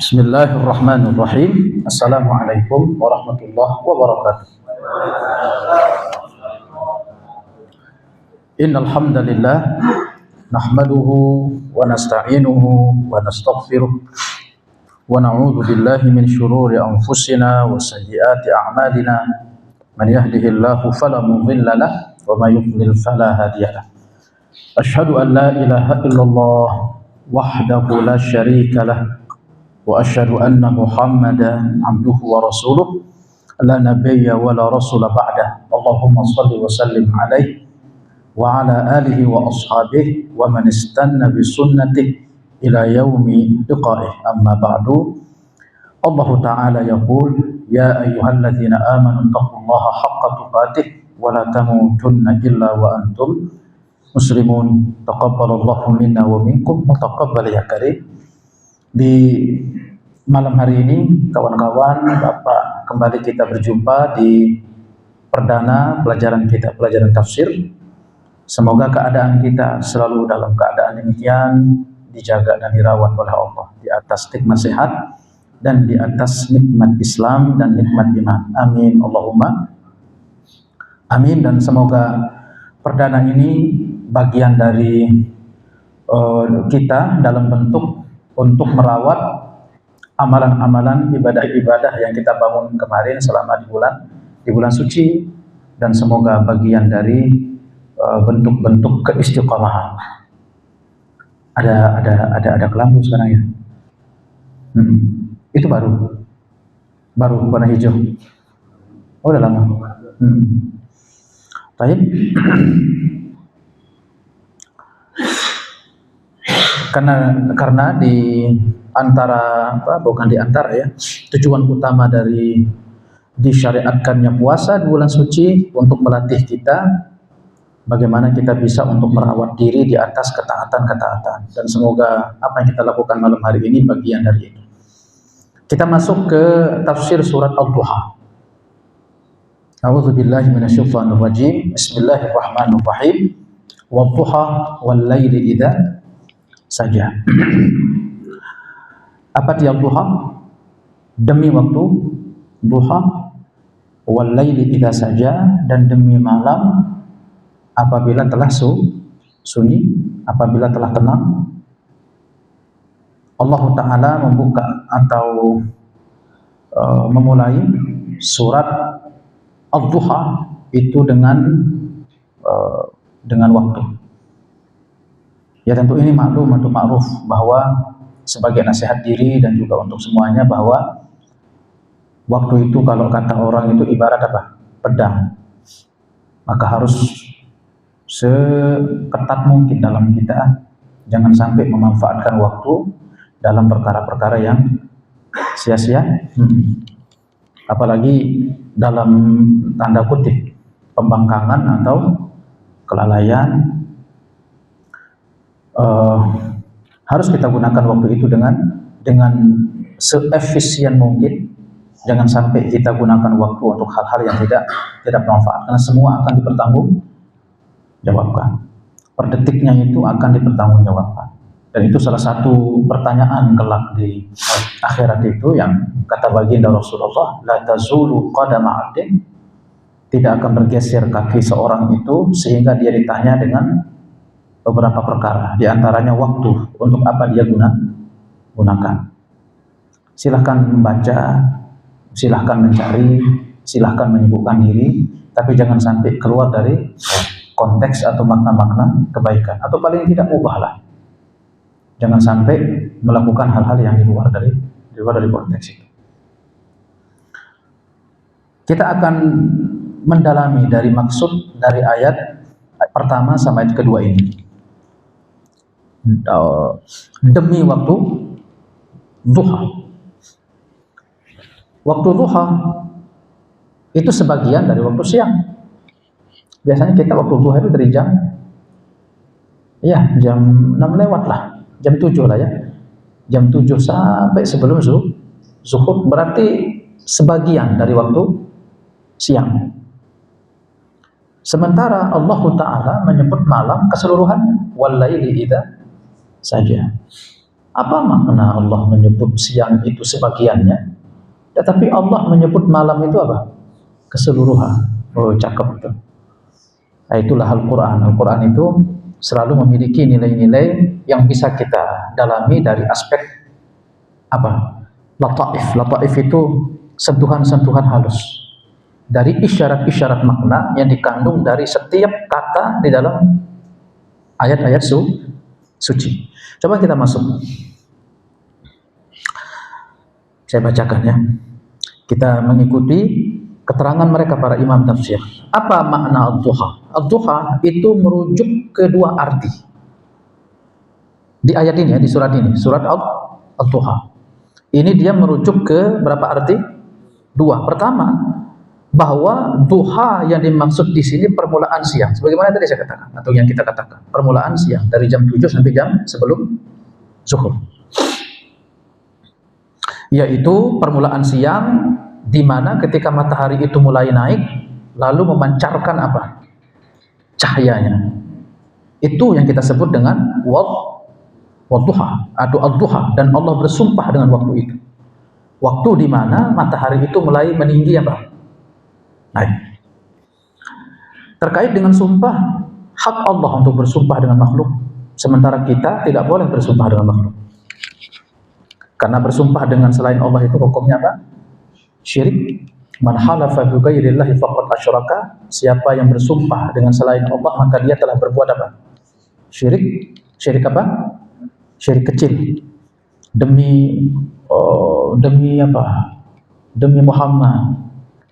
Bismillahirrahmanirrahim. Assalamualaikum warahmatullahi wabarakatuh. Innal hamdalillah nahmaduhu wa nasta'inuhu wa nastaghfiruh wa na'udzu billahi min shururi anfusina wa sayyiati a'malina. Man yahdihillahu fala mudilla lahu wa may yudlil fala hadiya lahu. Asyhadu an la ilaha illallah wahdahu la syarika lahu wa asyhadu anna Muhammadan abduhu wa rasuluh la nabiyya wa la rasula ba'dah. Allahumma shalli wa sallim alaihi wa ala alihi wa ashabihi wa man istanna bi sunnatihi ila yaumi liqa'ih. Amma ba'du. Allah Ta'ala yaqul ya ayyuhalladzina amanu taqullaha haqqa tuqatih wa la tamutunna illa wa antum muslimun. Taqabbalallahu minna wa minkum wa taqabbal ya karim. Di malam hari ini, kawan-kawan, Bapak, kembali kita berjumpa di perdana pelajaran kita, pelajaran tafsir. Semoga keadaan kita selalu dalam keadaan demikian, dijaga dan dirawat oleh Allah, di atas nikmat sehat dan di atas nikmat Islam dan nikmat iman. Amin Allahumma amin. Dan semoga perdana ini bagian dari kita dalam bentuk untuk merawat amalan-amalan ibadah-ibadah yang kita bangun kemarin selama di bulan suci, dan semoga bagian dari bentuk-bentuk keistiqomahan. Ada kelambu sekarang ya. Itu baru warna hijau. Oh, udah lama. Baik. Karena di antara tujuan utama dari disyariatkannya puasa di bulan suci untuk melatih kita bagaimana kita bisa untuk merawat diri di atas ketaatan-ketaatan, dan semoga apa yang kita lakukan malam hari ini bagian dari itu. Kita masuk ke tafsir surat Al-Duha. A'udzubillahi minasyaitonir rajim. Bismillahirrahmanirrahim. Wadduha wal laili idza saja. Apa dia duha? Demi waktu duha, wal laili idza saja, dan demi malam apabila telah sunyi, apabila telah tenang. Allah Ta'ala membuka atau memulai surat Ad-Duha itu dengan waktu. Ya tentu ini maklum atau ma'ruf bahwa sebagai nasihat diri dan juga untuk semuanya bahwa waktu itu kalau kata orang itu ibarat apa? Pedang. Maka harus seketat mungkin dalam kita, jangan sampai memanfaatkan waktu dalam perkara-perkara yang sia-sia. Apalagi dalam tanda kutip pembangkangan atau kelalaian. Harus kita gunakan waktu itu dengan seefisien mungkin. Jangan sampai kita gunakan waktu untuk hal-hal yang tidak bermanfaat, karena semua akan dipertanggungjawabkan. Per detiknya itu akan dipertanggungjawabkan, dan itu salah satu pertanyaan kelak di akhirat itu yang kata baginda Rasulullah, la tazulu qadama 'abdin, tidak akan bergeser kaki seorang itu sehingga dia ditanya dengan beberapa perkara, di antaranya waktu, untuk apa dia gunakan. Silahkan membaca, silahkan mencari, silahkan menyibukkan diri, tapi jangan sampai keluar dari konteks atau makna-makna kebaikan, atau paling tidak ubahlah. Jangan sampai melakukan hal-hal yang di luar dari konteks itu. Kita akan mendalami dari maksud dari ayat pertama sampai ayat kedua ini. Demi waktu duha. Waktu duha itu sebagian dari waktu siang. Biasanya kita waktu duha itu dari jam 6 lewat lah, jam 7 lah ya. Jam 7 sampai sebelum zuhur, berarti sebagian dari waktu siang. Sementara Allah Ta'ala menyebut malam keseluruhannya, wal laili idza saja. Apa makna Allah menyebut siang itu sebagiannya, tetapi Allah menyebut malam itu apa? Keseluruhan. Oh, cakep itu. Nah, itulah Al-Quran. Al-Quran itu selalu memiliki nilai-nilai yang bisa kita dalami dari aspek apa? Lataif. Lataif itu sentuhan-sentuhan halus dari isyarat-isyarat makna yang dikandung dari setiap kata di dalam ayat-ayat suci. Coba kita masuk. Saya bacakan ya. Kita mengikuti keterangan mereka para imam tafsir. Apa makna ad-duha? Ad-duha itu merujuk ke dua arti. Di ayat ini ya, di surat ini, surat ad-duha. Ini dia merujuk ke berapa arti? Dua. Pertama, bahwa duha yang dimaksud di sini permulaan siang. Sebagaimana tadi saya katakan atau yang kita katakan, permulaan siang dari jam 7 sampai jam sebelum zuhur. Yaitu permulaan siang di mana ketika matahari itu mulai naik lalu memancarkan apa? Cahayanya. Itu yang kita sebut dengan wadduha atau ad-duha, dan Allah bersumpah dengan waktu itu. Waktu di mana matahari itu mulai meninggi apa? Naik. Terkait dengan sumpah, hak Allah untuk bersumpah dengan makhluk, sementara kita tidak boleh bersumpah dengan makhluk. Karena bersumpah dengan selain Allah itu hukumnya apa? Syirik. Man halafa bi ghairillahi faqad asyraka. Siapa yang bersumpah dengan selain Allah maka dia telah berbuat apa? Syirik. Syirik apa? Syirik kecil. Demi apa? Demi Muhammad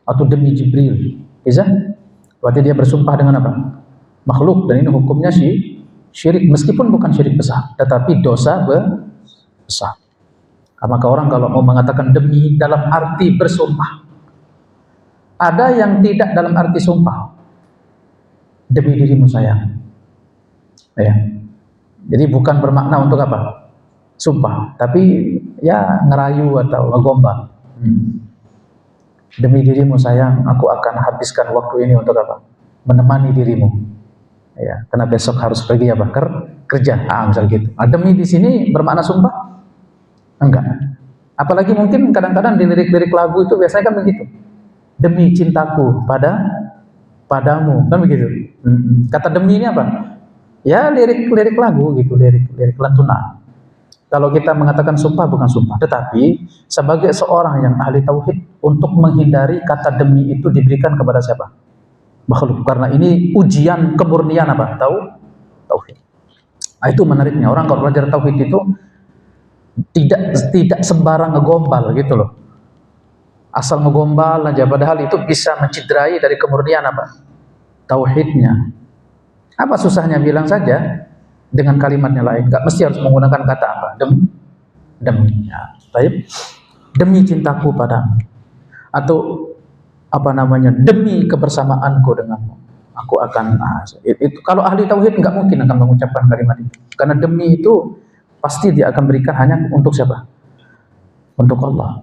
atau demi Jibril. Bisa? Berarti dia bersumpah dengan apa? Makhluk, dan ini hukumnya syirik, meskipun bukan syirik besar, tetapi dosa besar. Maka orang kalau mau mengatakan demi dalam arti bersumpah, ada yang tidak dalam arti sumpah, demi dirimu sayang, ya. Jadi bukan bermakna untuk apa? Sumpah, tapi ya ngerayu atau ngegombal. Demi dirimu sayang, aku akan habiskan waktu ini untuk apa? Menemani dirimu. Ya, karena besok harus pergi apa? Kerja. Misal gitu. Demi di sini bermakna sumpah? Enggak. Apalagi mungkin kadang-kadang di lirik-lirik lagu itu biasanya kan begitu. Demi cintaku padamu, kan begitu. Kata demi ini apa? Ya lirik-lirik lagu gitu, lirik lantunan. Kalau kita mengatakan sumpah bukan sumpah, tetapi sebagai seorang yang ahli tauhid, untuk menghindari kata demi itu diberikan kepada siapa? Makhluk. Karena ini ujian kemurnian apa? Tauhid. Nah, itu menariknya. Orang kalau belajar tauhid itu tidak sembarang ngegombal gitu loh. Asal ngegombal aja, padahal itu bisa menciderai dari kemurnian apa? Tauhidnya. Apa susahnya bilang saja dengan kalimatnya lain, nggak mesti harus menggunakan kata apa? Demi. Ya, baik. Demi cintaku padamu. Atau apa namanya? Demi kebersamaanku denganmu. Aku akan itu kalau ahli tauhid nggak mungkin akan mengucapkan kalimat itu. Karena demi itu pasti dia akan berikan hanya untuk siapa? Untuk Allah.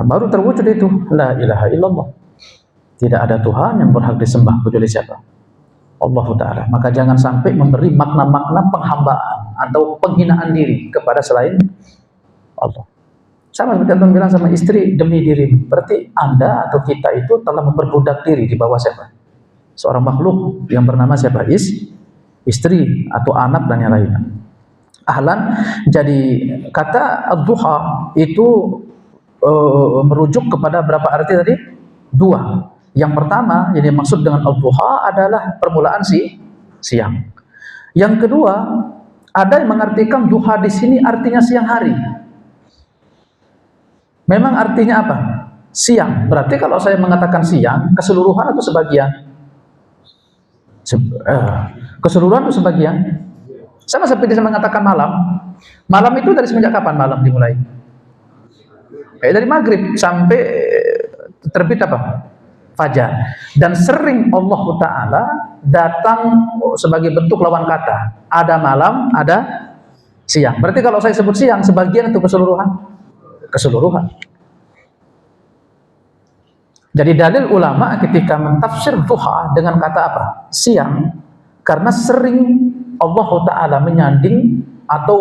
Baru terwujud itu la ilaha illallah. Tidak ada Tuhan yang berhak disembah kecuali siapa? Allah Ta'ala. Maka jangan sampai memberi makna-makna penghambaan atau penghinaan diri kepada selain Allah. Sama seperti Antum bilang sama istri, demi dirimu. Berarti Anda atau kita itu telah memperbudak diri di bawah siapa? Seorang makhluk yang bernama siapa? Istri atau anak dan yang lainnya. Ahlan. Jadi kata ad-duha itu merujuk kepada berapa arti tadi? Dua. Yang pertama yang dimaksud dengan ad-duha adalah permulaan siang. Yang kedua, ada yang mengartikan duha di sini artinya siang hari. Memang artinya apa? Siang. Berarti kalau saya mengatakan siang, keseluruhan atau sebagian? Keseluruhan atau sebagian? Sama seperti saya mengatakan malam. Malam itu dari semenjak kapan malam dimulai? Dari maghrib sampai terbit apa? Fajar. Dan sering Allah Ta'ala datang sebagai bentuk lawan kata. Ada malam, ada siang. Berarti kalau saya sebut siang, sebagian itu keseluruhan? Keseluruhan. Jadi dalil ulama ketika mentafsir duha dengan kata apa? Siang. Karena sering Allah Ta'ala menyanding atau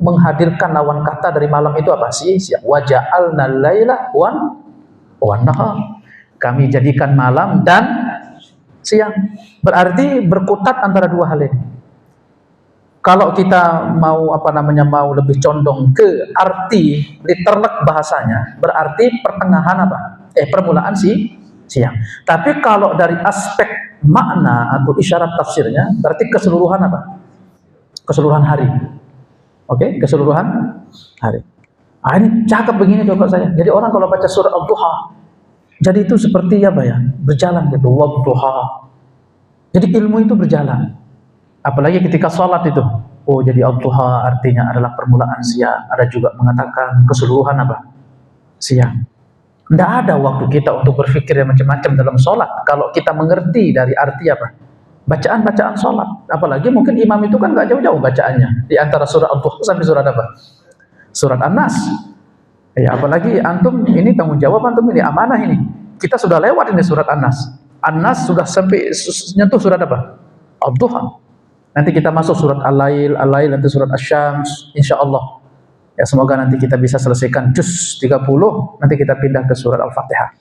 menghadirkan lawan kata dari malam itu apa? Siang. Wa ja'alna laila wan nahar. Kami jadikan malam dan siang. Berarti berkutat antara dua hal ini. Kalau kita mau mau lebih condong ke arti literlek bahasanya, berarti pertengahan permulaan siang. Tapi kalau dari aspek makna atau isyarat tafsirnya, berarti keseluruhan keseluruhan hari. Oke, keseluruhan hari. Ini cakep begini coba saya. Jadi orang kalau baca surat Ad-Duha, jadi itu seperti berjalan gitu, wadduha. Jadi ilmu itu berjalan. Apalagi ketika sholat itu. Oh, jadi Ad-Duha artinya adalah permulaan siang. Ada juga mengatakan keseluruhan siang. Tidak ada waktu kita untuk berpikir yang macam-macam dalam sholat. Kalau kita mengerti dari arti bacaan-bacaan sholat. Apalagi mungkin imam itu kan nggak jauh-jauh bacaannya. Di antara surat Ad-Duha sampai surat Surat An-Nas. Ya, apalagi antum ini tanggung jawab antum ini, amanah ini. Kita sudah lewat ini surat An-Nas. An-Nas sudah sampai nyentuh surat Ad-Duha. Nanti kita masuk surat Al-Lail, nanti surat Asy-Syams, insyaallah. Ya, semoga nanti kita bisa selesaikan juz 30, nanti kita pindah ke surat Al-Fatihah.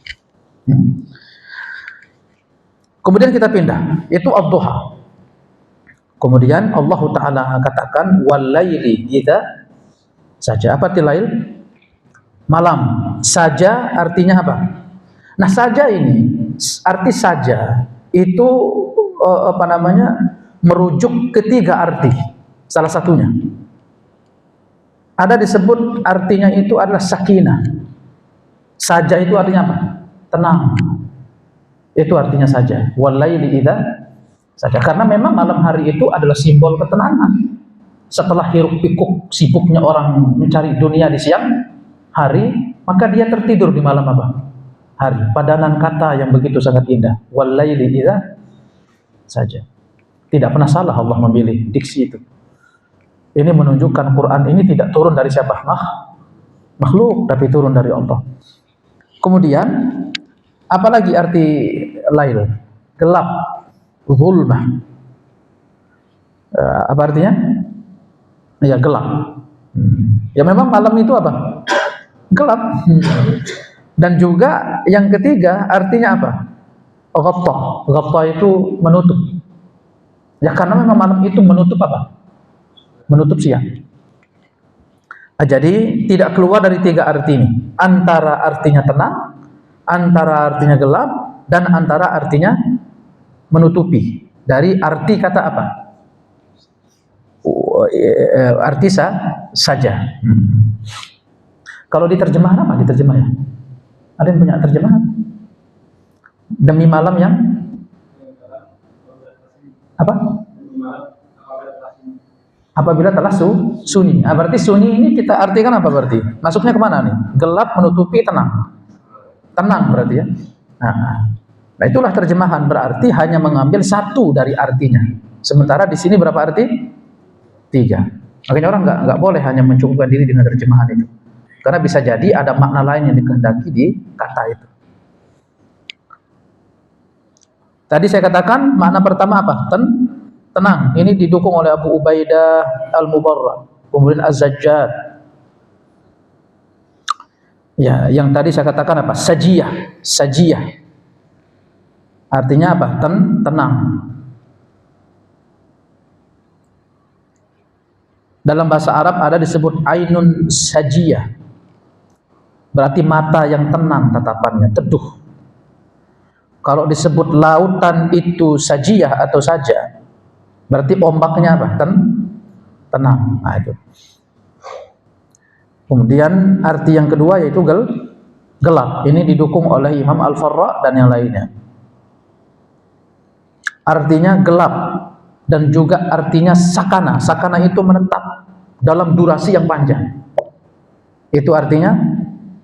Kemudian kita pindah, itu Ad-Duha. Kemudian Allah Ta'ala katakan wal-laili idza saja. Apa arti lail? Malam. Saja artinya apa? Nah, saja ini, arti saja itu merujuk ketiga arti. Salah satunya ada disebut artinya itu adalah sakinah. Saja itu artinya apa? Tenang. Itu artinya saja. Walaili idza saja. Karena memang malam hari itu adalah simbol ketenangan. Setelah hiruk pikuk sibuknya orang mencari dunia di siang hari, maka dia tertidur di malam hari. Padanan kata yang begitu sangat indah. Walaili idza saja. Tidak pernah salah Allah memilih diksi itu. Ini menunjukkan Quran ini tidak turun dari siapa? Makhluk, tapi turun dari Allah. Kemudian, apalagi arti lail? Gelap, zulmah. Apa artinya? Ya, gelap. Ya memang malam itu gelap. Dan juga yang ketiga artinya ghatta. Ghatta itu menutup. Ya karena memang malam itu menutup menutup siang. Jadi tidak keluar dari tiga arti ini. Antara artinya tenang, antara artinya gelap, dan antara artinya menutupi. Dari arti kata arti saja. Kalau diterjemahkan diterjemahnya? Ada yang punya terjemahan? Demi malam yang apabila telah sunyi. Berarti sunyi ini kita artikan apa berarti? Masuknya kemana nih? Gelap menutupi tenang. Tenang berarti ya. Nah itulah terjemahan, berarti hanya mengambil satu dari artinya. Sementara di sini berapa arti? 3. Makanya orang nggak boleh hanya mencukupkan diri dengan terjemahan itu. Karena bisa jadi ada makna lain yang dikehendaki di kata itu. Tadi saya katakan makna pertama tenang. Ini didukung oleh Abu Ubaidah Al-Mubarrad, kemudian Az-Zajjad. Ya, yang tadi saya katakan Sajiyah. Artinya tenang. Dalam bahasa Arab ada disebut ainun sajiyah. Berarti mata yang tenang tatapannya, teduh. Kalau disebut lautan itu sajiyah atau saja, berarti ombaknya tenang. Nah, itu. Kemudian arti yang kedua yaitu gelap. Ini didukung oleh Imam Al-Farra dan yang lainnya. Artinya gelap dan juga artinya sakana. Sakana itu menetap dalam durasi yang panjang. Itu artinya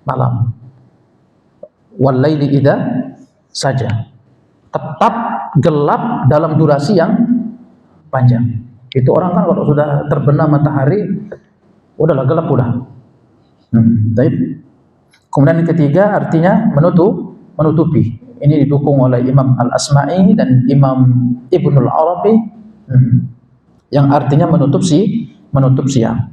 malam. Wal-laili idza saja. Tetap gelap dalam durasi yang panjang. Itu orang kan kalau sudah terbenam matahari, udahlah gelap udah. Baik. Kemudian yang ketiga artinya menutupi. Ini didukung oleh Imam Al-Asma'i dan Imam Ibnul Arabi, yang artinya menutup menutup siang.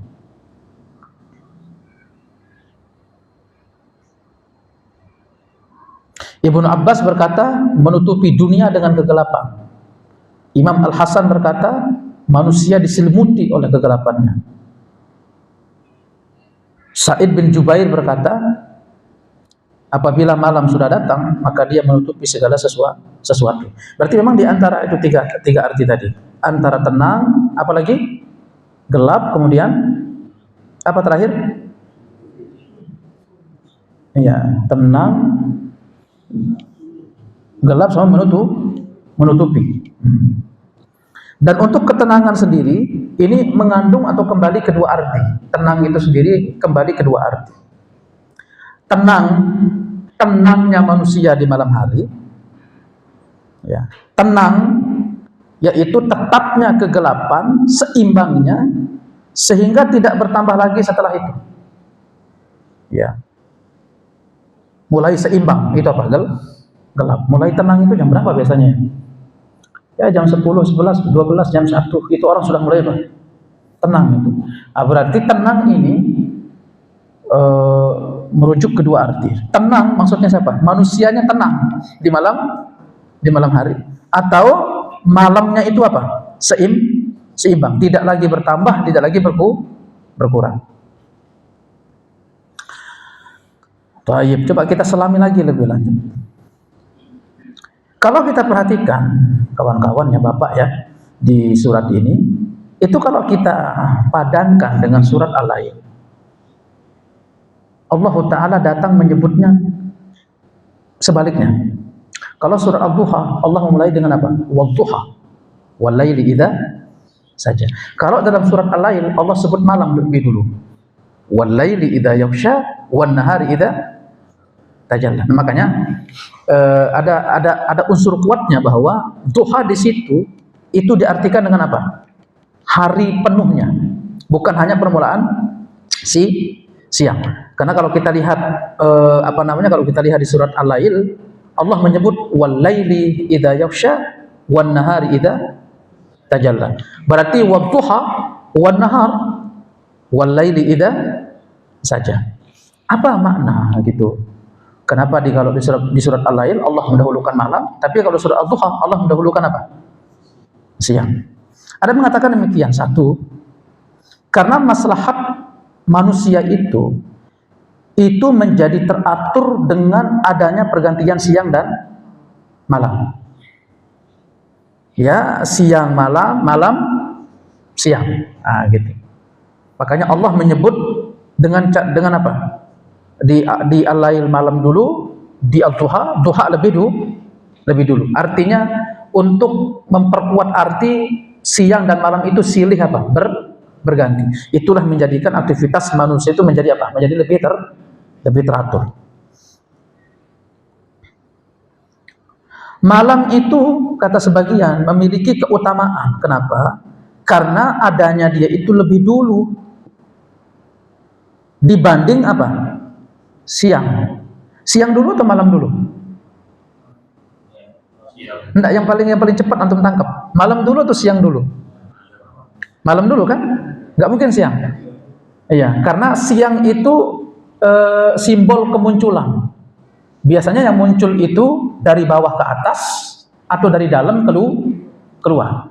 Ibnu Abbas berkata menutupi dunia dengan kegelapan. Imam Al-Hasan berkata manusia diselimuti oleh kegelapannya. Sa'id bin Jubair berkata apabila malam sudah datang maka dia menutupi segala sesuatu. Berarti memang di antara itu tiga arti tadi. Antara tenang, apalagi gelap, kemudian apa terakhir? Ya, tenang, gelap sama menutupi. Dan untuk ketenangan sendiri ini mengandung atau kembali kedua arti. Tenang itu sendiri kembali kedua arti. Tenangnya manusia di malam hari, ya. Tenang yaitu tetapnya kegelapan, seimbangnya sehingga tidak bertambah lagi setelah itu. Ya. Mulai seimbang itu apa? Gelap. Mulai tenang itu jam berapa biasanya? Ya jam 10, 11, 12, jam 1 itu orang sudah mulai apa? Tenang itu. Nah, berarti tenang ini merujuk kedua arti. Tenang maksudnya siapa? Manusianya tenang di malam hari, atau malamnya itu apa? Seimbang, tidak lagi bertambah, tidak lagi berkurang. Baik, coba kita selami lagi lebih lanjut. Kalau kita perhatikan kawan-kawan ya Bapak ya di surat ini, itu kalau kita padankan dengan surat Al-Lail, Allah Ta'ala datang menyebutnya sebaliknya. Kalau surat Al-Duha Allah memulai dengan apa? Wad-duha wal-laili idza saja. Kalau dalam surat Al-Lail Allah sebut malam lebih dulu. Wal-laili idza yaghsha wan-nahari idza tajalla. Nah, makanya ada unsur kuatnya bahwa duha di situ itu diartikan dengan apa? Hari penuhnya, bukan hanya permulaan siang. Karena kalau kita lihat kalau kita lihat di surat Al-Lail Allah menyebut wal-laili idza yaghsha wan-nahari idza tajalla. Berarti wadduha wan-nahar wal-laili idza saja. Apa makna gitu? Kenapa kalau di surat Al-Lail Allah mendahulukan malam, tapi kalau surat Al-Duha Allah mendahulukan apa? Siang. Ada mengatakan demikian, satu, karena maslahat manusia itu menjadi teratur dengan adanya pergantian siang dan malam. Ya, siang malam, malam siang. Nah, gitu. Makanya Allah menyebut dengan apa? Di Al-Lail malam dulu, di Al-Duha duha lebih dulu. Artinya untuk memperkuat arti siang dan malam itu silih apa? Berganti. Itulah menjadikan aktivitas manusia itu menjadi apa? Menjadi lebih teratur. Malam itu kata sebagian memiliki keutamaan. Kenapa? Karena adanya dia itu lebih dulu dibanding apa? Siang dulu atau malam dulu? Enggak, yang paling cepat antum tangkap. Malam dulu atau siang dulu? Malam dulu kan? Enggak mungkin siang. Iya, karena siang itu simbol kemunculan. Biasanya yang muncul itu dari bawah ke atas atau dari dalam keluar.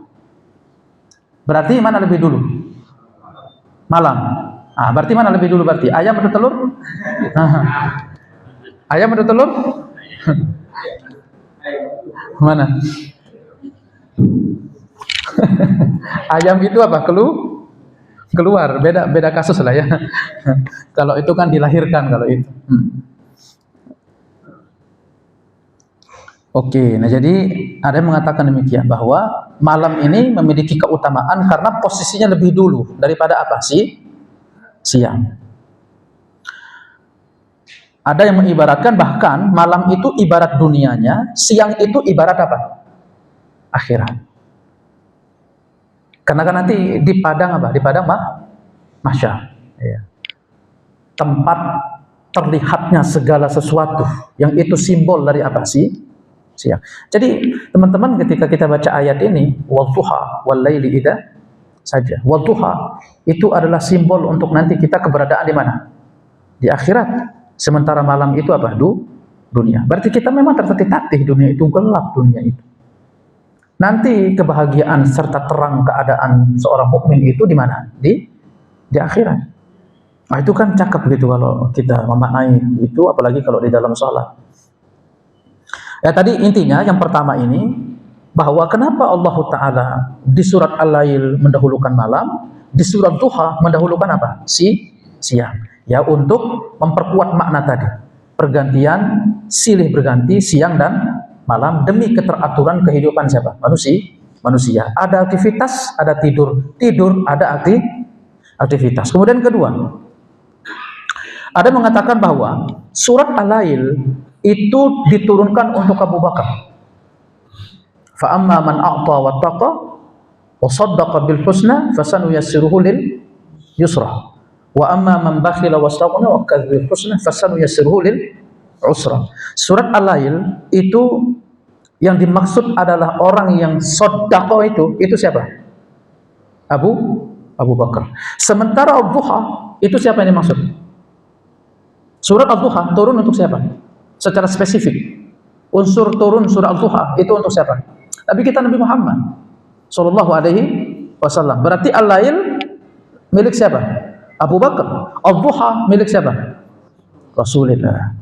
Berarti mana lebih dulu? Malam. Ah, berarti mana lebih dulu berarti? Ayam atau telur? Ayam atau telur? Mana? Ayam itu apa? Keluar. Beda kasus lah ya. Kalau itu kan dilahirkan kalau itu. Oke, nah jadi ada yang mengatakan demikian bahwa malam ini memiliki keutamaan karena posisinya lebih dulu daripada apa sih? Siang. Ada yang mengibaratkan bahkan malam itu ibarat dunianya, siang itu ibarat apa? Akhirat. Karena kan nanti di padang apa? Di padang mahsyar. Ya. Tempat terlihatnya segala sesuatu yang itu simbol dari apa sih? Siang. Jadi teman-teman ketika kita baca ayat ini, wadduha wal laili idza saja. Wadduha itu adalah simbol untuk nanti kita keberadaan di mana? Di akhirat. Sementara malam itu apa? Dunia. Berarti kita memang tertatih-tatih, dunia itu gelap, dunia itu. Nanti kebahagiaan serta terang keadaan seorang mukmin itu di mana? Di akhirat. Nah, itu kan cakep gitu kalau kita memaknai itu, apalagi kalau di dalam sholat. Ya tadi intinya yang pertama ini, bahwa kenapa Allah Ta'ala di surat Al-Lail mendahulukan malam, di surat Duha mendahulukan apa? Siang. Ya, untuk memperkuat makna tadi. Pergantian, silih berganti siang dan malam demi keteraturan kehidupan siapa? Manusia. Ada aktivitas, ada tidur. Tidur, ada aktivitas. Kemudian kedua, ada mengatakan bahwa surat Al-Lail itu diturunkan untuk Abu Bakar. Fa amma man a'ta wattaqa wa saddaqa bil husna fasanuyassiruhu lil yusra. Wa amma man bakhila wastaghna wa kadzdzaba bil husna fasanuyassiruhu lil usra. Surat Al-Lail itu yang dimaksud adalah orang yang sedekah itu siapa? Abu Bakar. Sementara Ad-Duha itu siapa yang dimaksud? Surat Ad-Duha turun untuk siapa? Secara spesifik. Unsur turun surat Ad-Duha itu untuk siapa? Nabi kita Nabi Muhammad sallallahu alaihi wasallam. Berarti Al-Lail milik siapa? Abu Bakar. Ad-Duha milik siapa? Rasulullah.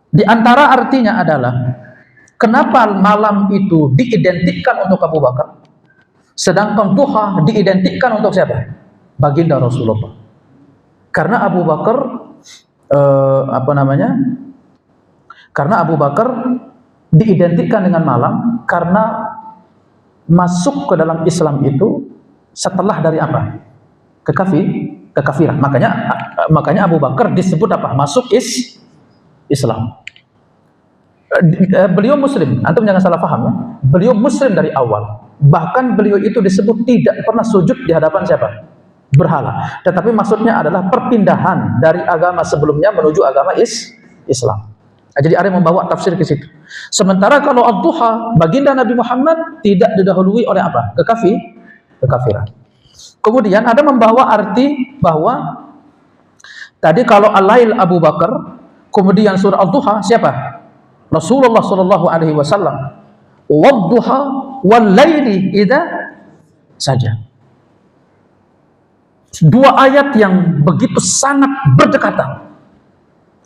Di antara artinya adalah kenapa malam itu diidentikan untuk Abu Bakar, sedangkan duha diidentikan untuk siapa? Baginda Rasulullah. Karena Abu Bakar Karena Abu Bakar diidentikan dengan malam karena masuk ke dalam Islam itu setelah dari apa? Kekafiran. Makanya Abu Bakar disebut apa? Masuk Islam. Beliau muslim, antum jangan salah paham ya. Beliau muslim dari awal. Bahkan beliau itu disebut tidak pernah sujud di hadapan siapa? Berhala. Tetapi maksudnya adalah perpindahan dari agama sebelumnya menuju agama Islam. Nah, jadi ada yang membawa tafsir ke situ. Sementara kalau Ad-Duha, baginda Nabi Muhammad tidak didahului oleh apa? Kekafiran. Kemudian ada membawa arti bahwa tadi kalau Al-Lail Abu Bakar, kemudian surah Ad-Duha siapa? Rasulullah sallallahu alaihi wasallam. Wad-duha wal-laili idza saja. Dua ayat yang begitu sangat berdekatan.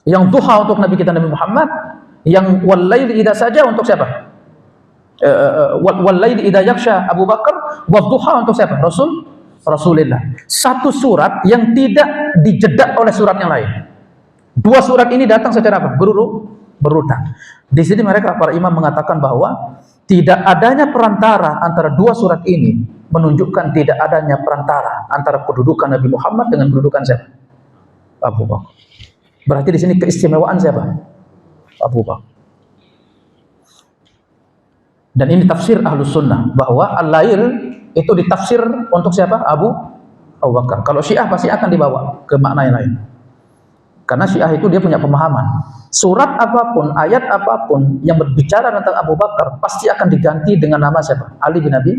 Yang duha untuk Nabi kita Nabi Muhammad, yang wal-laili idza saja untuk siapa? Wal-laili idza yaksha Abu Bakar, wad-duha untuk siapa? Rasulullah. Satu surat yang tidak dijeda oleh surat yang lain. Dua surat ini datang secara apa? Berurutan. Di sini mereka para imam mengatakan bahwa tidak adanya perantara antara dua surat ini menunjukkan tidak adanya perantara antara kedudukan Nabi Muhammad dengan kedudukan siapa? Abu Bakar. Berarti di sini keistimewaan siapa? Abu Bakar. Dan ini tafsir Ahlus Sunnah bahwa Al-Lail itu ditafsir untuk siapa? Abu Bakar. Kalau Syiah pasti akan dibawa ke makna yang lain. Karena Syiah itu dia punya pemahaman. Surat apapun, ayat apapun yang berbicara tentang Abu Bakar pasti akan diganti dengan nama siapa? Ali bin Abi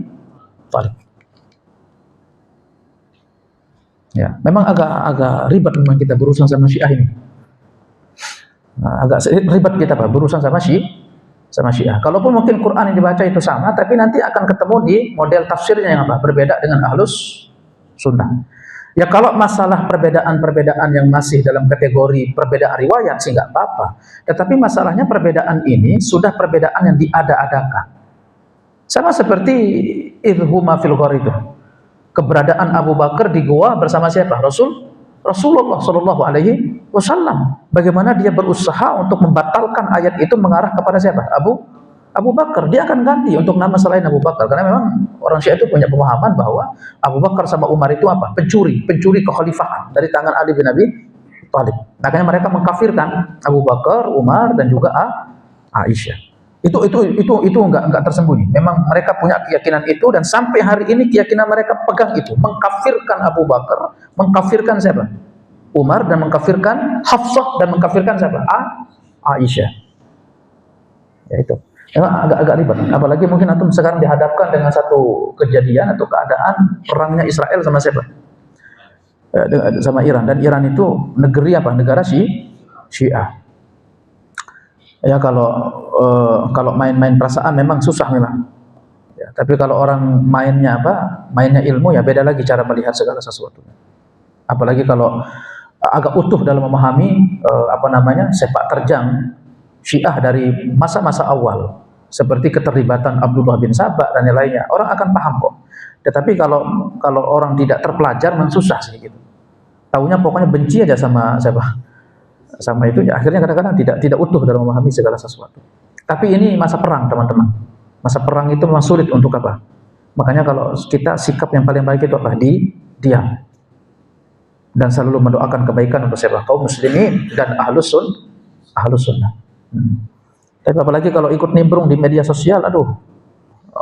Thalib. Ya, memang agak ribet memang kita berurusan sama Syiah ini. Nah, agak ribet kita Pak berurusan sama Syiah. Kalaupun mungkin Quran yang dibaca itu sama, tapi nanti akan ketemu di model tafsirnya yang apa? Berbeda dengan Ahlus Sunnah. Ya kalau masalah perbedaan-perbedaan yang masih dalam kategori perbedaan riwayat sih nggak apa-apa. Tetapi masalahnya perbedaan ini sudah perbedaan yang diada-adakan. Sama seperti idhuma fil ghar itu. Keberadaan Abu Bakar di gua bersama siapa? Rasulullah sallallahu alaihi wasallam. Bagaimana dia berusaha untuk membatalkan ayat itu mengarah kepada siapa? Abu Bakar. Dia akan ganti untuk nama selain Abu Bakar karena memang orang Syiah itu punya pemahaman bahwa Abu Bakar sama Umar itu apa? Pencuri kekhalifahan dari tangan Ali bin Abi Thalib. Makanya mereka mengkafirkan Abu Bakar, Umar dan juga Aisyah. Itu enggak tersembunyi. Memang mereka punya keyakinan itu dan sampai hari ini keyakinan mereka pegang itu, mengkafirkan Abu Bakar, mengkafirkan siapa? Umar dan mengkafirkan Hafsah dan mengkafirkan siapa? Aisyah. Ya itu. Emang agak ribet. Apalagi mungkin antum sekarang dihadapkan dengan satu kejadian atau keadaan perangnya Israel sama siapa? Sama Iran. Dan Iran itu negeri apa? Negara Syiah. Ya kalau main-main perasaan memang susah memang. Ya, tapi kalau orang mainnya apa? Mainnya ilmu ya beda lagi cara melihat segala sesuatu. Apalagi kalau agak utuh dalam memahami sepak terjang Syiah dari masa-masa awal, seperti keterlibatan Abdullah bin Sabah dan yang lainnya, orang akan paham kok. Tetapi kalau orang tidak terpelajar, memang susah sih gitu. Taunya pokoknya benci aja sama itu, ya akhirnya kadang-kadang tidak utuh dalam memahami segala sesuatu. Tapi ini masa perang, teman-teman. Masa perang itu memang sulit untuk apa? Makanya kalau kita sikap yang paling baik itu apa? Diam. Dan selalu mendoakan kebaikan untuk siapa? Kaum muslimin dan ahlus sunnah. Tapi apalagi kalau ikut nimbrung di media sosial, aduh,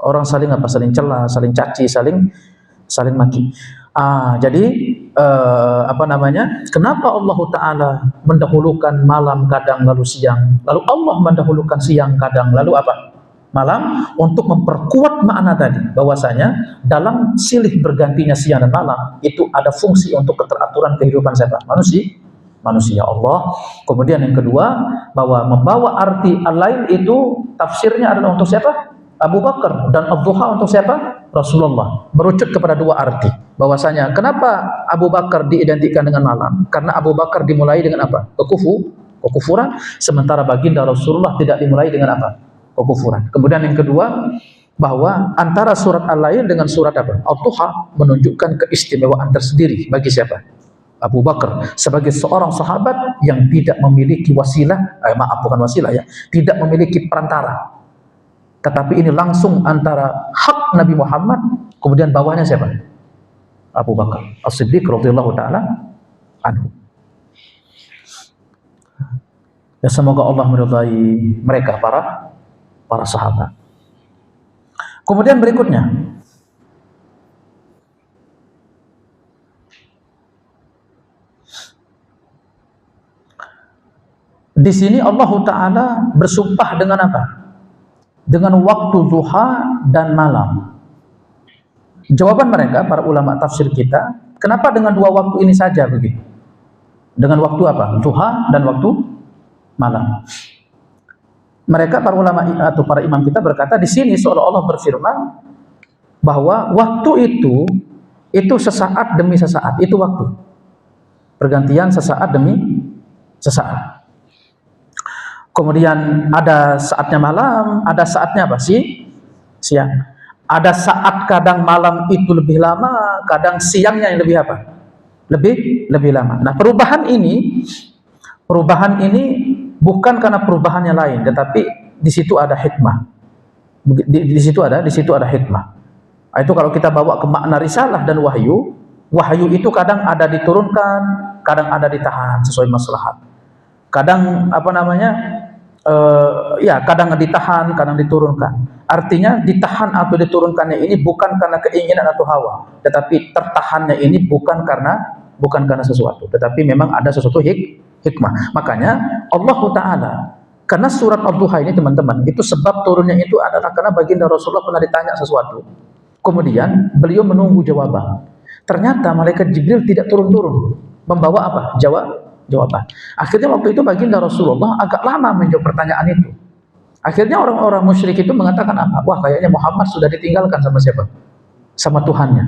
orang saling celah, saling caci, saling maki. Jadi kenapa Allah Ta'ala mendahulukan malam kadang lalu siang, lalu Allah mendahulukan siang kadang lalu malam, untuk memperkuat makna tadi bahwasanya dalam silih bergantinya siang dan malam itu ada fungsi untuk keteraturan kehidupan siapa? Manusia Allah. Kemudian yang kedua, bahwa membawa arti al-lail itu tafsirnya adalah untuk siapa? Abu Bakar, dan ad-duha untuk siapa? Rasulullah. Merucut kepada dua arti. Bahwasanya kenapa Abu Bakar diidentikan dengan malam? Karena Abu Bakar dimulai dengan apa? Kekufuran, sementara baginda Rasulullah tidak dimulai dengan apa? Kekufuran. Kemudian yang kedua, bahwa antara surat Al-Lail dengan surat apa? Ad-duha menunjukkan keistimewaan tersendiri bagi siapa? Abu Bakar sebagai seorang sahabat yang tidak memiliki tidak memiliki perantara, tetapi ini langsung antara hak Nabi Muhammad, kemudian bawahnya siapa? Abu Bakar As-Siddiq radhiyallahu taala anhu. Ya, semoga Allah meridai mereka para sahabat. Kemudian berikutnya, di sini Allah Ta'ala bersumpah dengan apa? Dengan waktu duha dan malam. Jawaban mereka, para ulama tafsir kita, kenapa dengan dua waktu ini saja begitu? Dengan waktu apa? Duha dan waktu malam. Mereka, para ulama atau para imam kita berkata, di sini seolah-olah berfirman bahwa waktu itu sesaat demi sesaat, itu waktu. Pergantian sesaat demi sesaat. Kemudian ada saatnya malam, ada saatnya apa sih? Siang. Ada saat kadang malam itu lebih lama, kadang siangnya yang lebih apa? Lebih lama. Nah, perubahan ini bukan karena perubahannya lain, tetapi di situ ada hikmah. Di situ ada hikmah. Itu kalau kita bawa ke makna risalah dan wahyu itu kadang ada diturunkan, kadang ada ditahan sesuai maslahat. Kadang kadang ditahan, kadang diturunkan. Artinya ditahan atau diturunkannya ini bukan karena keinginan atau hawa, tetapi tertahannya ini bukan karena sesuatu, tetapi memang ada sesuatu hikmah. Makanya Allah Ta'ala, karena surat Ad-Duha ini teman-teman, itu sebab turunnya itu adalah karena baginda Rasulullah pernah ditanya sesuatu, kemudian beliau menunggu jawaban. Ternyata malaikat Jibril tidak turun-turun membawa apa? Jawaban. Akhirnya waktu itu baginda Rasulullah agak lama menjawab pertanyaan itu. Akhirnya orang-orang musyrik itu mengatakan apa? Wah, kayaknya Muhammad sudah ditinggalkan sama siapa? Sama Tuhannya.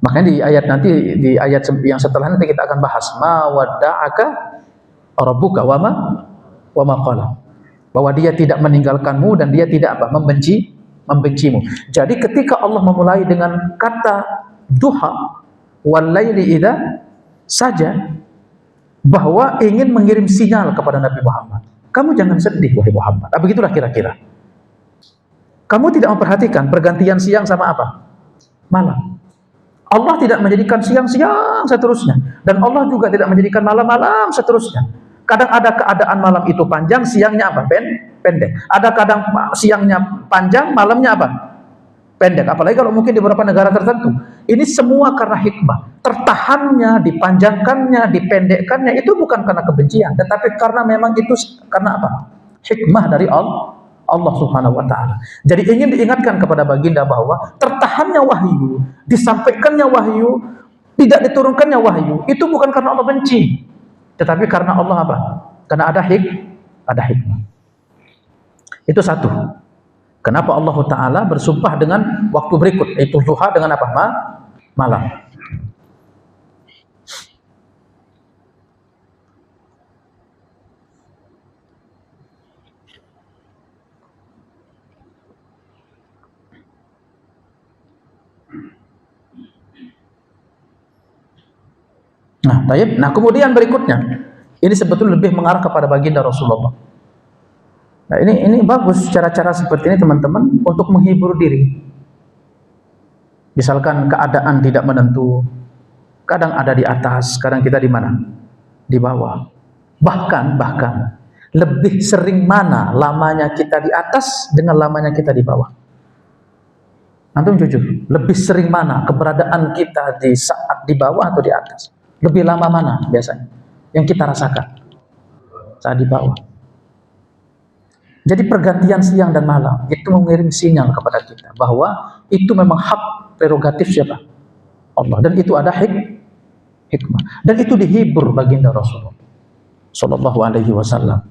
Makanya di ayat yang setelah nanti kita akan bahas, ma wadda'aka rabbuka wa ma qala. Bahwa dia tidak meninggalkanmu dan dia tidak membencimu. Jadi ketika Allah memulai dengan kata duha wal laili idza saja, bahwa ingin mengirim sinyal kepada Nabi Muhammad, kamu jangan sedih wahai Muhammad. Begitulah kira-kira. Kamu tidak memperhatikan pergantian siang sama apa? Malam. Allah tidak menjadikan siang-siang seterusnya, dan Allah juga tidak menjadikan malam-malam seterusnya. Kadang ada keadaan malam itu panjang, siangnya apa? Pendek. Ada kadang siangnya panjang, malamnya apa? Pendek. Apalagi kalau mungkin di beberapa negara tertentu. Ini semua karena hikmah. Tertahannya, dipanjangkannya, dipendekkannya itu bukan karena kebencian, tetapi karena memang itu karena apa? Hikmah dari Allah Allah Subhanahu wa taala. Jadi ingin diingatkan kepada baginda bahwa tertahannya wahyu, disampaikannya wahyu, tidak diturunkannya wahyu, itu bukan karena Allah benci, tetapi karena Allah apa? Karena ada hikmah. Itu satu. Kenapa Allah Ta'ala bersumpah dengan waktu berikut, yaitu duha dengan apa? Malam. Nah, kemudian berikutnya, ini sebetulnya lebih mengarah kepada baginda Rasulullah. Nah, ini bagus cara-cara seperti ini teman-teman untuk menghibur diri. Misalkan keadaan tidak menentu, kadang ada di atas, kadang kita di mana? Di bawah. Bahkan lebih sering mana lamanya kita di atas dengan lamanya kita di bawah? Antum jujur, lebih sering mana keberadaan kita di saat di bawah atau di atas? Lebih lama mana biasanya yang kita rasakan saat di bawah? Jadi pergantian siang dan malam itu mengirim sinyal kepada kita bahwa itu memang hak prerogatif siapa? Allah, dan itu ada hikmah, dan itu dihibur baginda Rasulullah Shallallahu Alaihi Wasallam.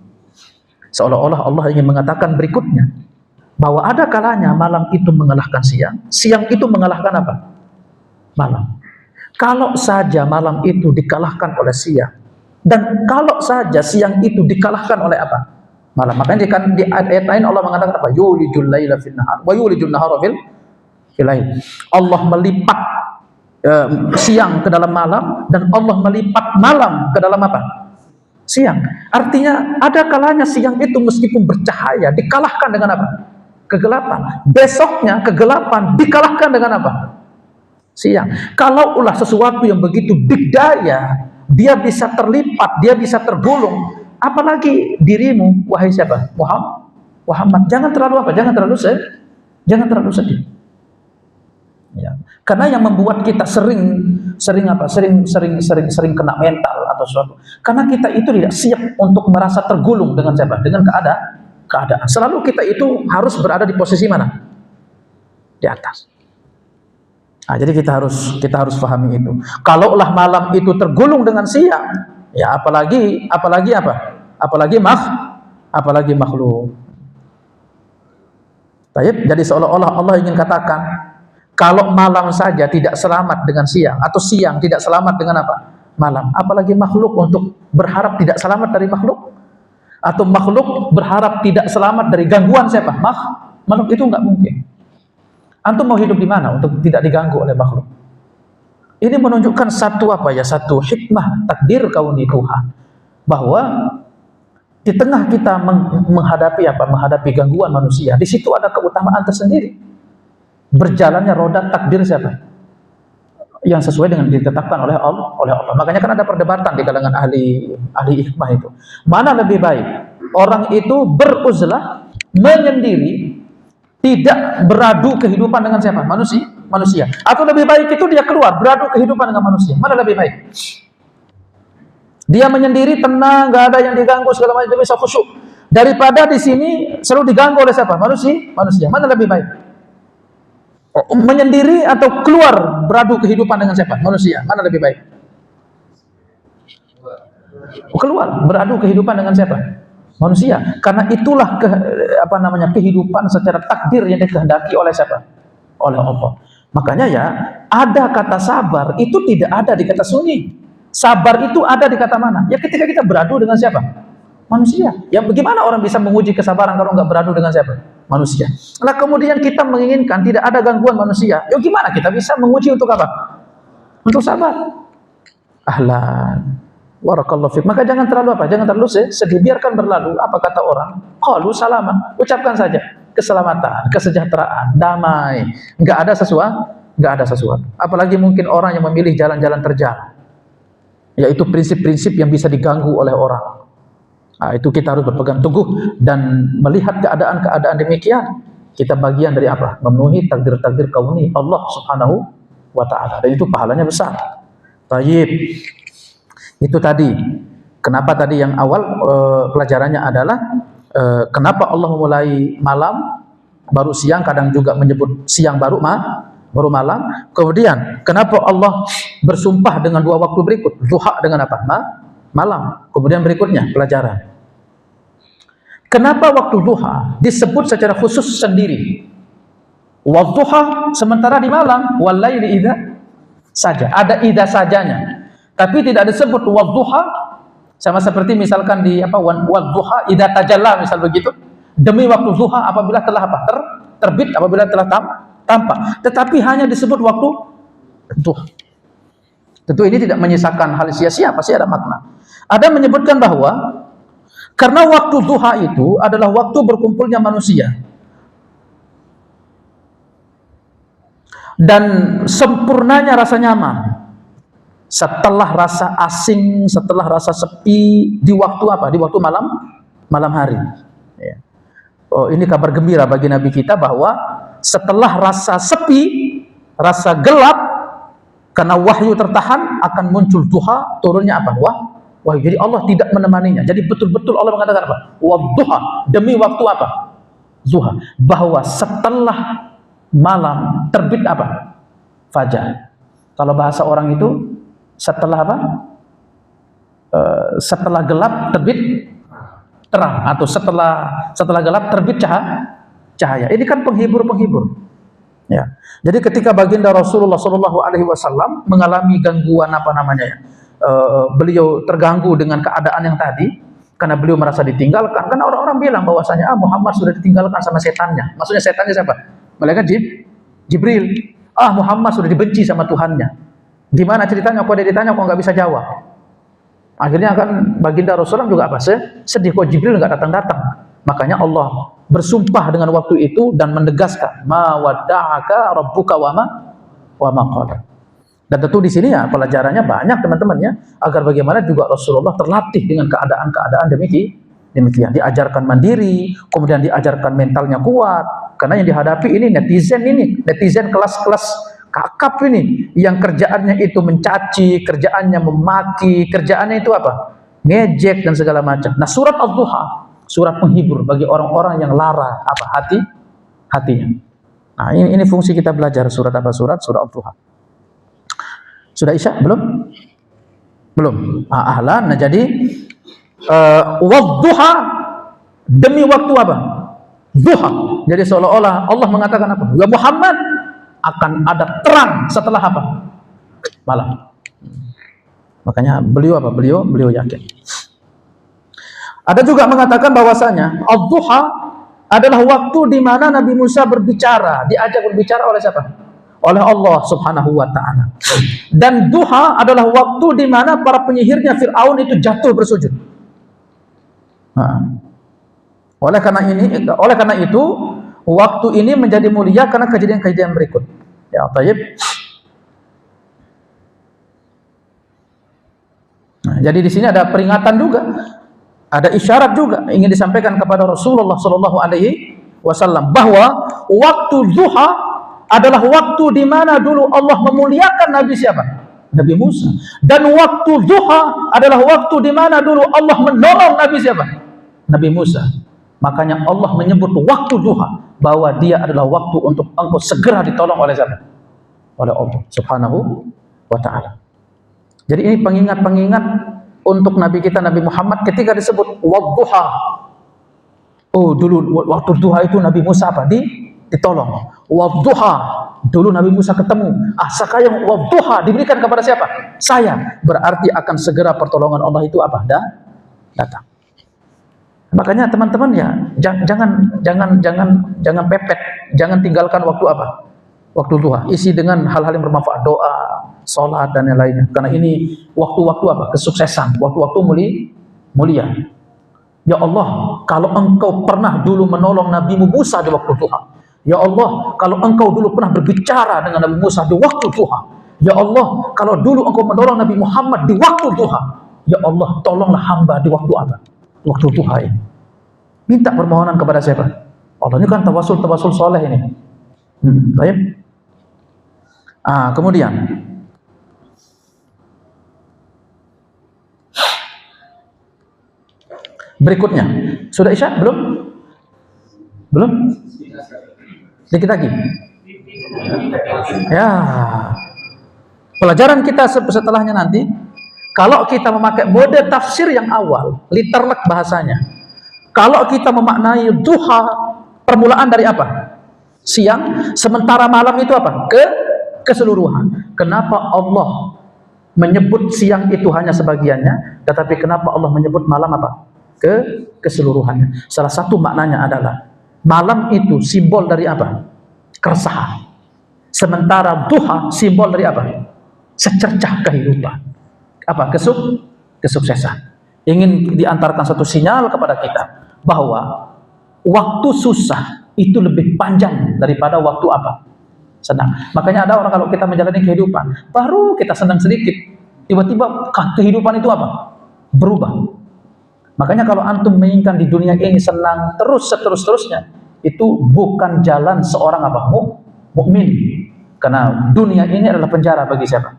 Seolah-olah Allah ingin mengatakan berikutnya bahwa ada kalanya malam itu mengalahkan siang, siang itu mengalahkan apa? Malam. Kalau saja malam itu dikalahkan oleh siang, dan kalau saja siang itu dikalahkan oleh apa? Malam. Makanya di ayat lain Allah mengatakan apa? Yulijul laila fil nahar wa yulijul nahara fil lail. Allah melipat siang ke dalam malam, dan Allah melipat malam ke dalam apa? Siang. Artinya ada kalanya siang itu meskipun bercahaya dikalahkan dengan apa? Kegelapan. Besoknya kegelapan dikalahkan dengan apa? Siang. Kalau ulah sesuatu yang begitu bigdaya, dia bisa terlipat, dia bisa tergulung, apalagi dirimu, wahai siapa? Muhammad. Jangan terlalu apa? Jangan terlalu sedih. Ya. Karena yang membuat kita sering kena mental atau sesuatu, karena kita itu tidak siap untuk merasa tergulung dengan siapa? Dengan keadaan. Selalu kita itu harus berada di posisi mana? Di atas. Nah, jadi kita harus pahami itu. Kalaulah malam itu tergulung dengan siang, ya apalagi apa? Apalagi makhluk. Baik, jadi seolah-olah Allah ingin katakan, kalau malam saja tidak selamat dengan siang, atau siang tidak selamat dengan apa? Malam. Apalagi makhluk untuk berharap tidak selamat dari makhluk, atau makhluk berharap tidak selamat dari gangguan siapa? Makhluk itu nggak mungkin. Antum mau hidup di mana untuk tidak diganggu oleh makhluk? Ini menunjukkan satu hikmah takdir kauni Tuhan, bahwa di tengah kita menghadapi gangguan manusia, di situ ada keutamaan tersendiri. Berjalannya roda takdir siapa? Yang sesuai dengan ditetapkan oleh Allah. Makanya kan ada perdebatan di kalangan ahli hikmah itu. Mana lebih baik? Orang itu beruzlah, menyendiri, tidak beradu kehidupan dengan siapa? Manusia. Atau lebih baik itu dia keluar beradu kehidupan dengan manusia. Mana lebih baik? Dia menyendiri, tenang, nggak ada yang diganggu segala macam, dia bisa khusyuk. Daripada di sini selalu diganggu oleh siapa? Manusia. Mana lebih baik? Menyendiri atau keluar beradu kehidupan dengan siapa? Manusia. Mana lebih baik? Keluar beradu kehidupan dengan siapa? Manusia. Karena itulah kehidupan secara takdir yang dikehendaki oleh siapa? Oleh Allah. Makanya ya, ada kata sabar itu tidak ada di kata sunyi. Sabar itu ada di kata mana? Ya ketika kita beradu dengan siapa? Manusia. Ya bagaimana orang bisa menguji kesabaran kalau nggak beradu dengan siapa? Manusia. Nah kemudian kita menginginkan tidak ada gangguan manusia. Ya gimana kita bisa menguji untuk apa? Untuk sabar. Ahlan. Barakallahu fiik. Maka jangan terlalu sedih, biarkan berlalu. Apa kata orang? Qalu salama. Ucapkan saja keselamatan, kesejahteraan, damai. Enggak ada sesuatu. Apalagi mungkin orang yang memilih jalan-jalan terjal, yaitu prinsip-prinsip yang bisa diganggu oleh orang. Nah, itu kita harus berpegang teguh dan melihat keadaan-keadaan demikian. Kita bagian dari apa? Memenuhi takdir-takdir kauni Allah Subhanahu wa taala. Dan itu pahalanya besar. Tayyib. Itu tadi. Kenapa tadi yang awal pelajarannya adalah Kenapa Allah memulai malam baru siang, kadang juga menyebut siang baru malam. Kemudian kenapa Allah bersumpah dengan dua waktu berikut, duha dengan apa? Malam. Kemudian berikutnya pelajaran. Kenapa waktu duha disebut secara khusus sendiri? Wadduha, sementara di malam walaili idza saja. Ada idza sajanya. Tapi tidak disebut wadduha, sama seperti misalkan di apa, wadduha idza tajalla, misal begitu. Demi waktu duha apabila telah apa? Terbit, apabila telah tampak. Tetapi hanya disebut waktu duha. Tentu ini tidak menyisakan hal sia-sia, pasti ada makna. Ada menyebutkan bahwa karena waktu duha itu adalah waktu berkumpulnya manusia dan sempurnanya rasa nyaman setelah rasa asing, setelah rasa sepi di waktu apa? Di waktu malam hari. Ya. Oh, ini kabar gembira bagi Nabi kita bahwa setelah rasa sepi, rasa gelap, karena wahyu tertahan, akan muncul duha, turunnya apa? Wahyu. Jadi Allah tidak menemaninya. Jadi betul-betul Allah mengatakan apa? Wadduha, demi waktu apa? Duha. Bahwa setelah malam terbit apa? Fajar. Kalau bahasa orang itu setelah apa? Setelah gelap terbit terang, atau setelah gelap terbit cahaya. Ini kan penghibur. Ya. Jadi ketika baginda Rasulullah SAW mengalami gangguan beliau terganggu dengan keadaan yang tadi, karena beliau merasa ditinggalkan. Karena orang-orang bilang bahwasanya Muhammad sudah ditinggalkan sama setannya. Maksudnya setannya siapa? Malaikat Jibril. Muhammad sudah dibenci sama Tuhannya. Gimana ceritanya? Kok dia ditanya kok nggak bisa jawab? Akhirnya kan baginda Rasulullah juga apa? Sedih kok Jibril nggak datang-datang. Makanya Allah bersumpah dengan waktu itu dan menegaskan, ma wadda'aka rabbuka wa ma qala. Dan tentu di sini ya pelajarannya banyak teman-teman ya, agar bagaimana juga Rasulullah terlatih dengan keadaan-keadaan demikian. Diajarkan mandiri, kemudian diajarkan mentalnya kuat, karena yang dihadapi ini netizen kelas-kelas kakap ini, yang kerjaannya itu mencaci, kerjaannya memaki, kerjaannya itu apa? Ngejek dan segala macam. Nah, surat Ad-Duha, surat penghibur bagi orang-orang yang lara apa? Hatinya. Nah, ini fungsi kita belajar surat apa? Surat Ad-Duha. Sudah Isya? Belum. Ahlan. Nah, jadi wadduha, demi waktu apa? Duha. Jadi seolah-olah Allah mengatakan apa? Ya Muhammad, akan ada terang setelah apa? Malam. Makanya beliau apa? Beliau yakin. Ada juga mengatakan bahwasanya ad-duha adalah waktu di mana Nabi Musa berbicara, diajak berbicara oleh siapa? Oleh Allah Subhanahu wa taala. Dan duha adalah waktu di mana para penyihirnya Firaun itu jatuh bersujud. Oleh karena itu waktu ini menjadi mulia karena kejadian-kejadian berikut. Ya, tayyib. Nah, jadi di sini ada peringatan juga, ada isyarat juga ingin disampaikan kepada Rasulullah SAW bahwa waktu duha adalah waktu di mana dulu Allah memuliakan Nabi siapa? Nabi Musa. Dan waktu duha adalah waktu di mana dulu Allah menolong Nabi siapa? Nabi Musa. Makanya Allah menyebut waktu duha bahwa dia adalah waktu untuk engkau segera ditolong oleh siapa? Oleh Allah Subhanahu wa taala. Jadi ini pengingat-pengingat untuk Nabi kita Nabi Muhammad ketika disebut wadduha. Oh, dulu waktu duha itu Nabi Musa apa? Ditolong. Wadduha, dulu Nabi Musa ketemu. Sekarang wadduha diberikan kepada siapa? Saya. Berarti akan segera pertolongan Allah itu apa? Datang. Makanya teman-teman ya, jangan pepet, jangan tinggalkan waktu apa? Waktu duha. Isi dengan hal-hal yang bermanfaat, doa, sholat dan yang lainnya. Karena ini waktu-waktu apa? Kesuksesan, waktu-waktu mulia. Ya Allah, kalau engkau pernah dulu menolong Nabi Musa di waktu duha. Ya Allah, kalau engkau dulu pernah berbicara dengan Nabi Musa di waktu duha. Ya Allah, kalau dulu engkau menolong Nabi Muhammad di waktu duha. Ya Allah, tolonglah hamba di waktu apa? Waktu duha ini. Minta permohonan kepada siapa? Allah. Ini kan tawasul soleh ini. Baik. Kemudian Berikutnya, sudah Isya? Belum? Belum? Dikit lagi. Ya. Pelajaran kita setelahnya nanti, kalau kita memakai mode tafsir yang awal, literlek bahasanya. Kalau kita memaknai duha, permulaan dari apa? Siang, sementara malam itu apa? Keseluruhan. Kenapa Allah menyebut siang itu hanya sebagiannya, tetapi kenapa Allah menyebut malam apa? Keseluruhannya. Salah satu maknanya adalah malam itu simbol dari apa? Keresahan. Sementara duha simbol dari apa? Secercah kehidupan. Apa? Kesuksesan. Ingin diantarkan satu sinyal kepada kita bahwa waktu susah itu lebih panjang daripada waktu apa? Senang. Makanya ada orang kalau kita menjalani kehidupan, baru kita senang sedikit, tiba-tiba kehidupan itu apa? Berubah. Makanya kalau antum menginginkan di dunia ini senang terus seterus-terusnya, itu bukan jalan seorang apa? Mukmin. Karena dunia ini adalah penjara bagi siapa?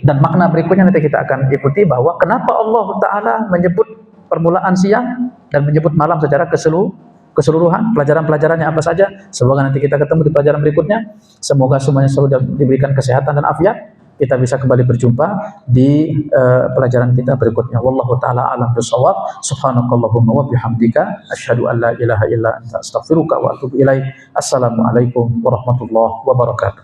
Dan makna berikutnya nanti kita akan ikuti bahwa kenapa Allah Ta'ala menyebut permulaan siang dan menyebut malam secara keseluruhan, pelajaran-pelajarannya apa saja. Semoga nanti kita ketemu di pelajaran berikutnya. Semoga semuanya selalu diberikan kesehatan dan afiat. Kita bisa kembali berjumpa di pelajaran kita berikutnya. Wallahu ta'ala alam bisawab. Subhanakallahumma wa bihamdika asyhadu an la ilaha illa anta astaghfiruka wa atubu ilaik. Assalamualaikum warahmatullahi wabarakatuh.